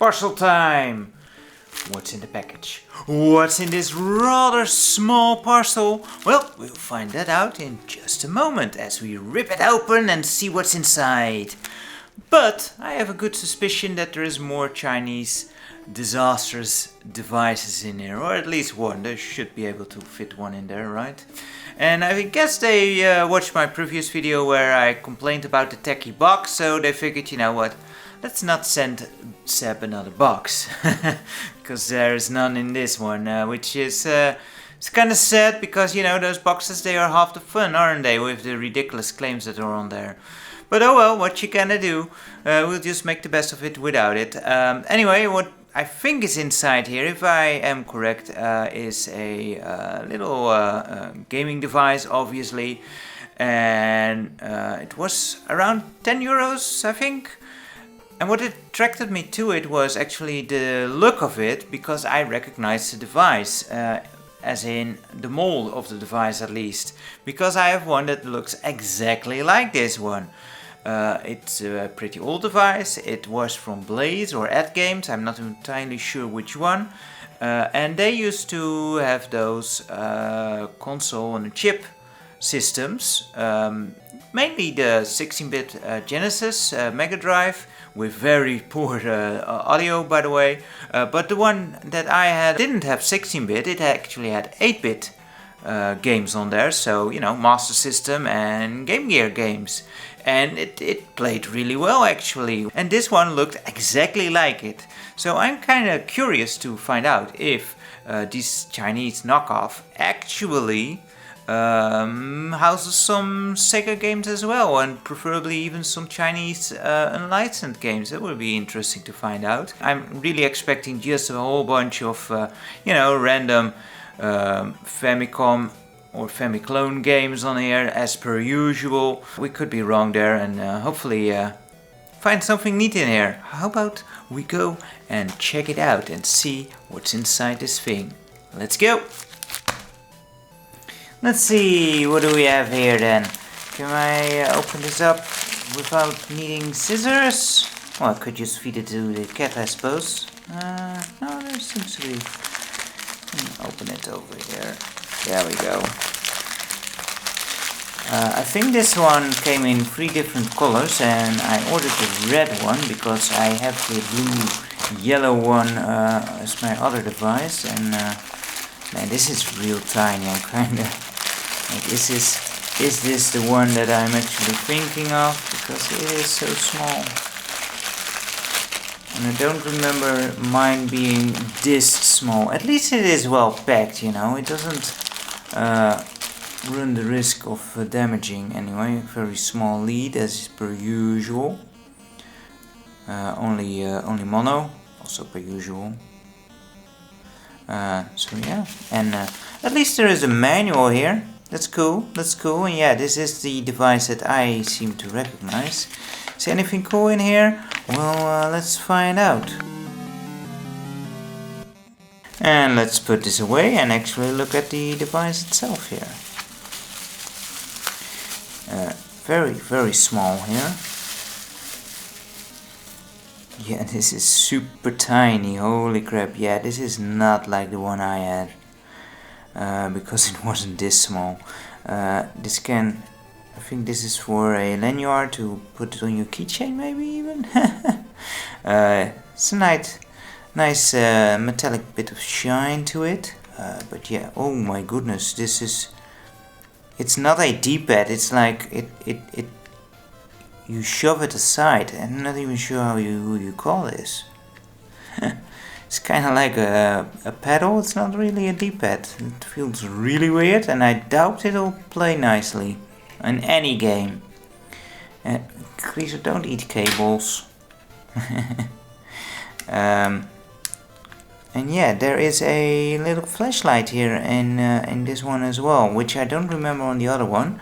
Parcel time! What's in the package? What's in this rather small parcel? Well, we'll find that out in just a moment as we rip it open and see what's inside. But I have a good suspicion that there is more Chinese disastrous devices in here, or at least one. They should be able to fit one in there, right? And I guess they watched my previous video where I complained about the techie box, so they figured, you know what, let's not send Seb another box, because there is none in this one, which is it's kind of sad, because, you know, those boxes, they are half the fun, aren't they, with the ridiculous claims that are on there. But oh well, what you gonna do? We'll just make the best of it without it. Anyway, what I think is inside here, if I am correct, is a little gaming device, obviously. And it was around 10 euros, I think. And what attracted me to it was actually the look of it, because I recognized the device. As in the mold of the device, at least. Because I have one that looks exactly like this one. It's a pretty old device. It was from Blaze or Ad Games, I'm not entirely sure which one. And they used to have those console on a chip systems. Mainly the 16-bit Genesis Mega Drive, with very poor audio, by the way. But the one that I had didn't have 16-bit, it actually had 8-bit games on there. So, you know, Master System and Game Gear games. And it played really well, actually. And this one looked exactly like it. So I'm kind of curious to find out if this Chinese knockoff actually houses some Sega games as well, and preferably even some Chinese unlicensed games. That would be interesting to find out. I'm really expecting just a whole bunch of, you know, random Famicom or Famiclone games on here, as per usual. We could be wrong there, and hopefully find something neat in here. How about we go and check it out and see what's inside this thing? Let's go! Let's see, what do we have here then? Can I open this up without needing scissors? Well, I could just feed it to the cat, I suppose. No, there seems to be... Open it over here. There we go. I think this one came in 3 different colors, and I ordered the red one because I have the blue yellow one as my other device. And man, this is real tiny. I'm kinda like, is this the one that I'm actually thinking of? Because it is so small. And I don't remember mine being this small. At least it is well packed, you know. It doesn't run the risk of damaging anyway. Very small lead, as per usual. Only mono, also per usual. So yeah, and at least there is a manual here. That's cool, that's cool. And yeah, this is the device that I seem to recognize. Is there anything cool in here? Well, let's find out. And let's put this away and actually look at the device itself here. Very, very small here. Yeah, this is super tiny, holy crap. Yeah, this is not like the one I had. Because it wasn't this small. This can... I think this is for a lanyard to put it on your keychain, maybe even. It's a nice metallic bit of shine to it. But yeah, oh my goodness, this is... It's not a D-pad. It's like it. You shove it aside. I'm not even sure how you call this. It's kind of like a pedal. It's not really a D-pad. It feels really weird, and I doubt it'll play nicely in any game. Please don't eat cables. And yeah, there is a little flashlight here in this one as well, which I don't remember on the other one.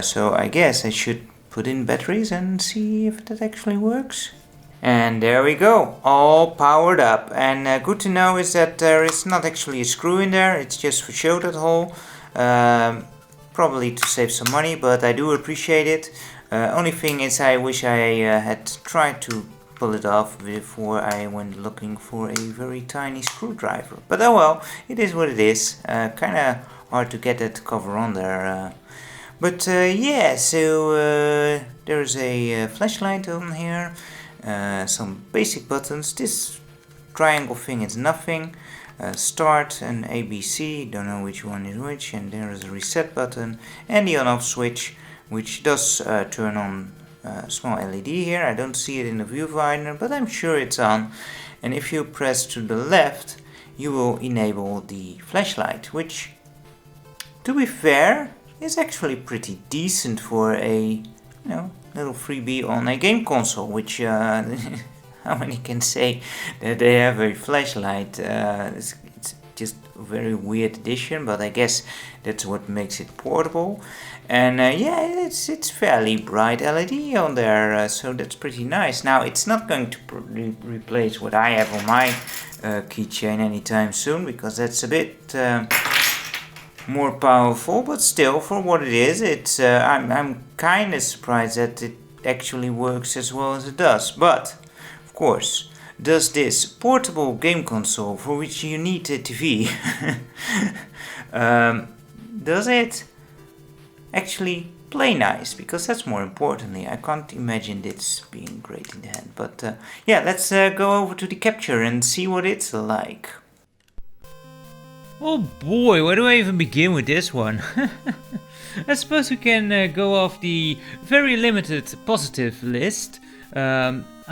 So I guess I should put in batteries and see if that actually works. And there we go, all powered up. And good to know is that there is not actually a screw in there. It's just for show, that hole. Probably to save some money, but I do appreciate it. Only thing is, I wish I had tried to pull it off before I went looking for a very tiny screwdriver. But oh well, it is what it is. Kinda hard to get that cover on there. But yeah, so there's a flashlight on here, some basic buttons. This triangle thing is nothing. Start and ABC, don't know which one is which, and there is a reset button and the on-off switch, which does turn on a small LED here. I don't see it in the viewfinder, but I'm sure it's on. And if you press to the left, you will enable the flashlight, which, to be fair, is actually pretty decent for a little freebie on a game console, which how many can say that they have a flashlight? It's just a very weird addition, but I guess that's what makes it portable. And yeah, it's fairly bright LED on there, so that's pretty nice. Now, it's not going to replace what I have on my keychain anytime soon, because that's a bit more powerful, but still, for what it is, it's I'm kind of surprised that it actually works as well as it does. But of course, does this portable game console, for which you need a TV, does it actually play nice? Because that's more importantly, I can't imagine this being great in the hand. But yeah, let's go over to the capture and see what it's like. Oh boy, where do I even begin with this one? I suppose we can go off the very limited positive list.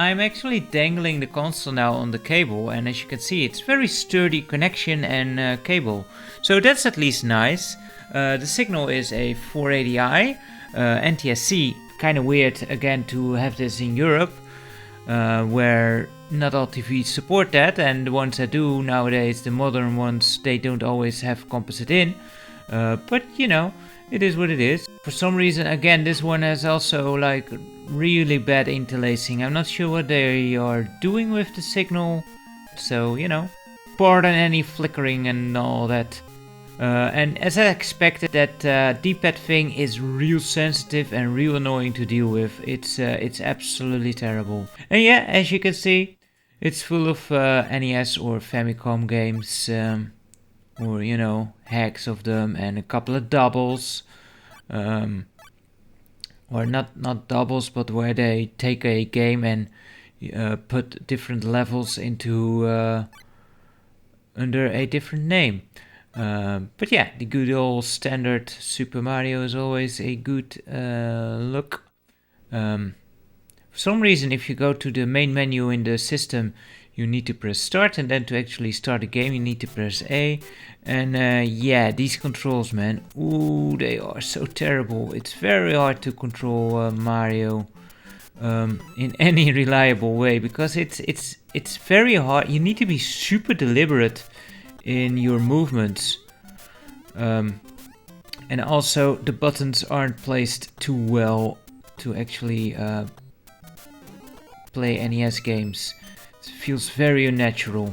I'm actually dangling the console now on the cable, and as you can see, it's very sturdy connection and cable. So that's at least nice. The signal is a 480i, NTSC. Kind of weird again to have this in Europe, where not all TVs support that, and the ones that do nowadays, the modern ones, they don't always have composite in. But you know, it is what it is. For some reason, again, this one has also like really bad interlacing. I'm not sure what they are doing with the signal, so you know, pardon any flickering and all that. And as I expected, that D-pad thing is real sensitive and real annoying to deal with. It's absolutely terrible. And yeah, as you can see, it's full of NES or Famicom games, or you know, hacks of them, and a couple of doubles. Or not doubles, but where they take a game and put different levels into under a different name. But yeah, the good old standard Super Mario is always a good look. For some reason, if you go to the main menu in the system, you need to press start, and then to actually start a game you need to press A. And yeah, these controls, man, ooh, they are so terrible. It's very hard to control Mario in any reliable way, because it's very hard. You need to be super deliberate in your movements, and also the buttons aren't placed too well to actually play NES games. It feels very unnatural.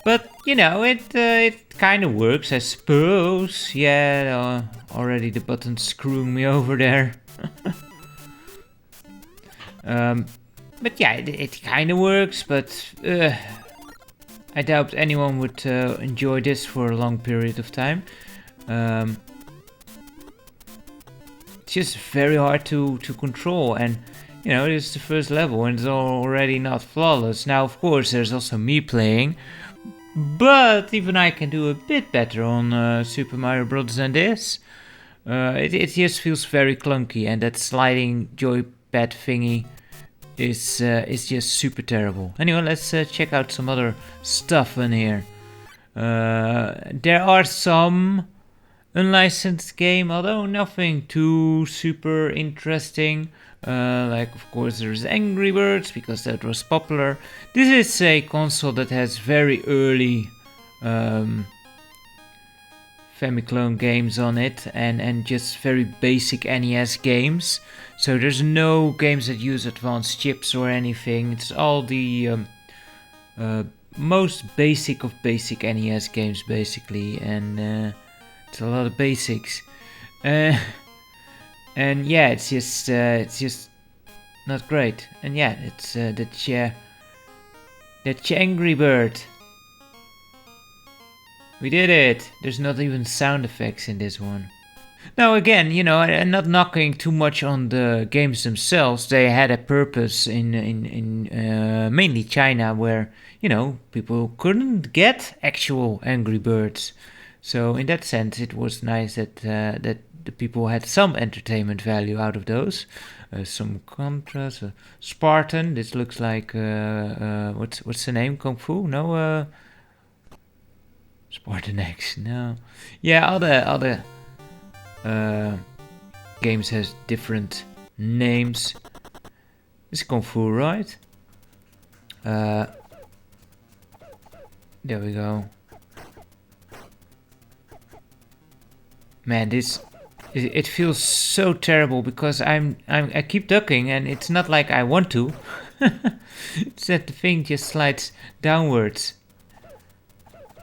But you know, it kind of works, I suppose. Yeah, already the buttons screwing me over there. But yeah, it kind of works, but I doubt anyone would enjoy this for a long period of time. It's just very hard to control, and you know, this is the first level and it's already not flawless. Now, of course, there's also me playing, but even I can do a bit better on Super Mario Bros. Than this. It just feels very clunky, and that sliding joypad thingy is just super terrible. Anyway, let's check out some other stuff in here. There are some unlicensed game, although nothing too super interesting. Like, of course, there's Angry Birds, because that was popular. This is a console that has very early Famiclone games on it, and just very basic NES games. So there's no games that use advanced chips or anything. It's all the most basic of basic NES games, basically, and it's a lot of basics. And yeah, it's just not great. And yeah, it's the Angry Bird. We did it! There's not even sound effects in this one. Now again, you know, I'm not knocking too much on the games themselves. They had a purpose in mainly China, where, you know, people couldn't get actual Angry Birds. So in that sense, it was nice that that the people had some entertainment value out of those. Some contrast. Spartan. This looks like what's the name? Kung Fu? No. Spartan X. No. Yeah, other games has different names. It's Kung Fu, right? There we go. Man, it feels so terrible because I keep ducking and it's not like I want to. It's that the thing just slides downwards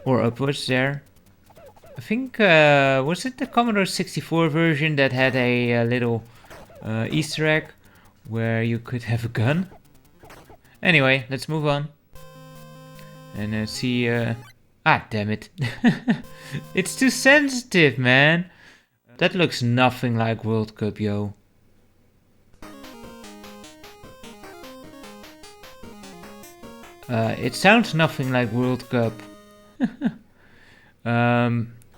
or upwards there. I think, was it the Commodore 64 version that had a little Easter egg where you could have a gun? Anyway, let's move on. And see, ah, damn it. It's too sensitive, man. That looks nothing like World Cup, yo. It sounds nothing like World Cup.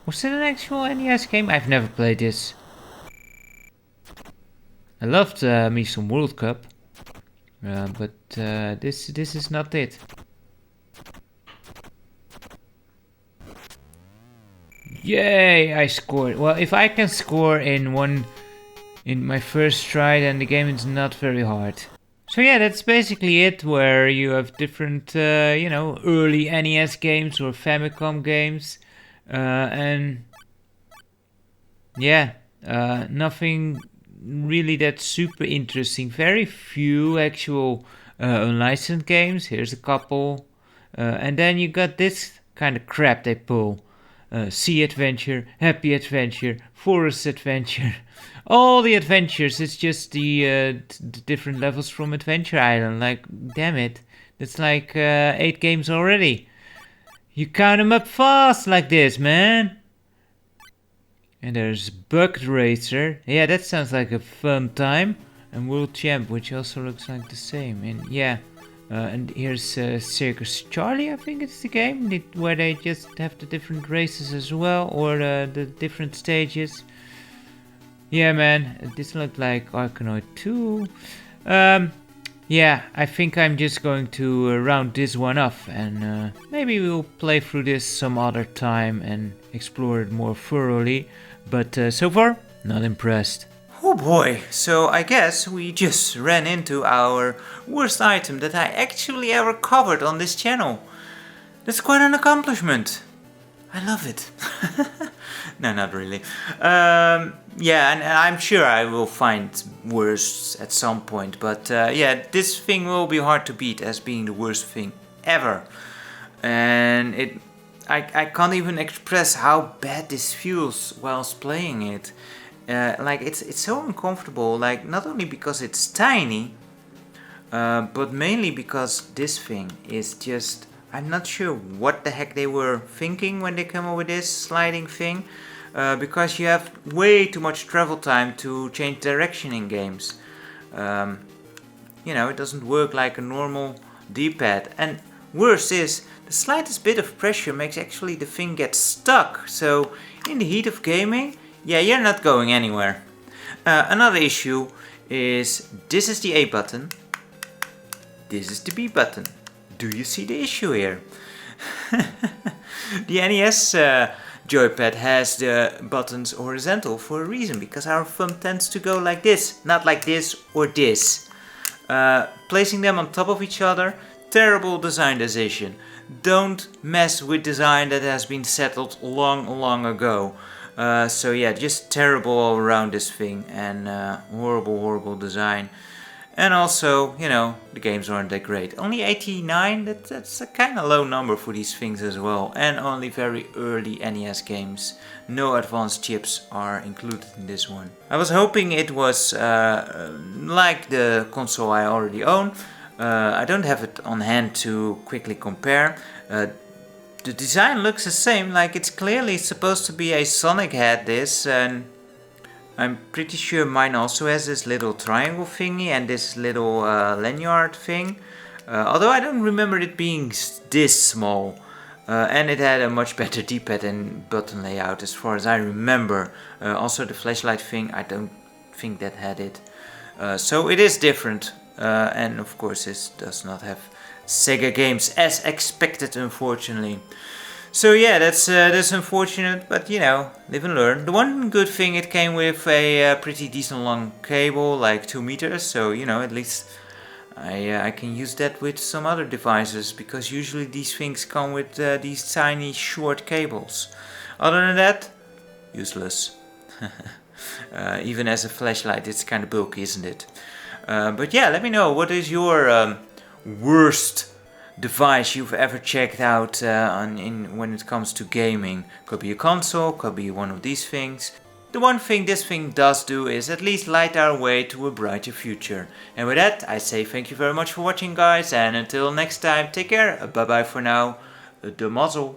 Was it an actual NES game? I've never played this. I loved me some World Cup, but this is not it. Yay! I scored. Well, if I can score in my first try, then the game is not very hard. So yeah, that's basically it. Where you have different, you know, early NES games or Famicom games. And yeah, nothing really that super interesting. Very few actual unlicensed games. Here's a couple. And then you got this kind of crap they pull. Sea Adventure, Happy Adventure, Forest Adventure. All the adventures, it's just the different levels from Adventure Island. Like, damn it. That's like 8 games already. You count them up fast like this, man. And there's Bucket Racer. Yeah, that sounds like a fun time. And World Champ, which also looks like the same. And yeah, and here's Circus Charlie, I think it's the game. Where they just have the different races as well. Or the different stages. Yeah, man, this looked like Arkanoid 2. Yeah, I think I'm just going to round this one off, and maybe we'll play through this some other time and explore it more thoroughly, but so far, not impressed. Oh boy, so I guess we just ran into our worst item that I actually ever covered on this channel. That's quite an accomplishment. I love it. No, not really. Yeah, and I'm sure I will find worse at some point. But yeah, this thing will be hard to beat as being the worst thing ever. And I can't even express how bad this feels whilst playing it. Like it's so uncomfortable. Like not only because it's tiny, but mainly because this thing is just. I'm not sure what the heck they were thinking when they came up with this sliding thing, because you have way too much travel time to change direction in games. You know, it doesn't work like a normal D-pad. And worse is, the slightest bit of pressure makes actually the thing get stuck. So, in the heat of gaming, yeah, you're not going anywhere. Another issue is, this is the A button, this is the B button. Do you see the issue here? The NES joypad has the buttons horizontal for a reason, because our thumb tends to go like this, not like this or this. Placing them on top of each other, terrible design decision. Don't mess with design that has been settled long ago. So yeah, just terrible all around this thing, and horrible design. And also, you know, the games aren't that great. Only 89, that's a kind of low number for these things as well. And only very early NES games. No advanced chips are included in this one. I was hoping it was like the console I already own. I don't have it on hand to quickly compare. The design looks the same, like it's clearly supposed to be a Sonic head, this, and I'm pretty sure mine also has this little triangle thingy and this little lanyard thing. Although I don't remember it being this small. And it had a much better D-pad and button layout as far as I remember. Also the flashlight thing, I don't think that had it. So it is different. And of course this does not have Sega games as expected, unfortunately. So yeah, that's unfortunate, but you know, live and learn. The one good thing, it came with a pretty decent long cable, like 2 meters, so you know, at least I can use that with some other devices, because usually these things come with these tiny short cables. Other than that, useless. Even as a flashlight, it's kind of bulky, isn't it? But yeah, let me know, what is your worst device you've ever checked out when it comes to gaming? Could be a console, could be one of these things. The one thing this thing does do is at least light our way to a brighter future. And with that, I say thank you very much for watching, guys, and until next time, take care, bye bye for now, de mazzel.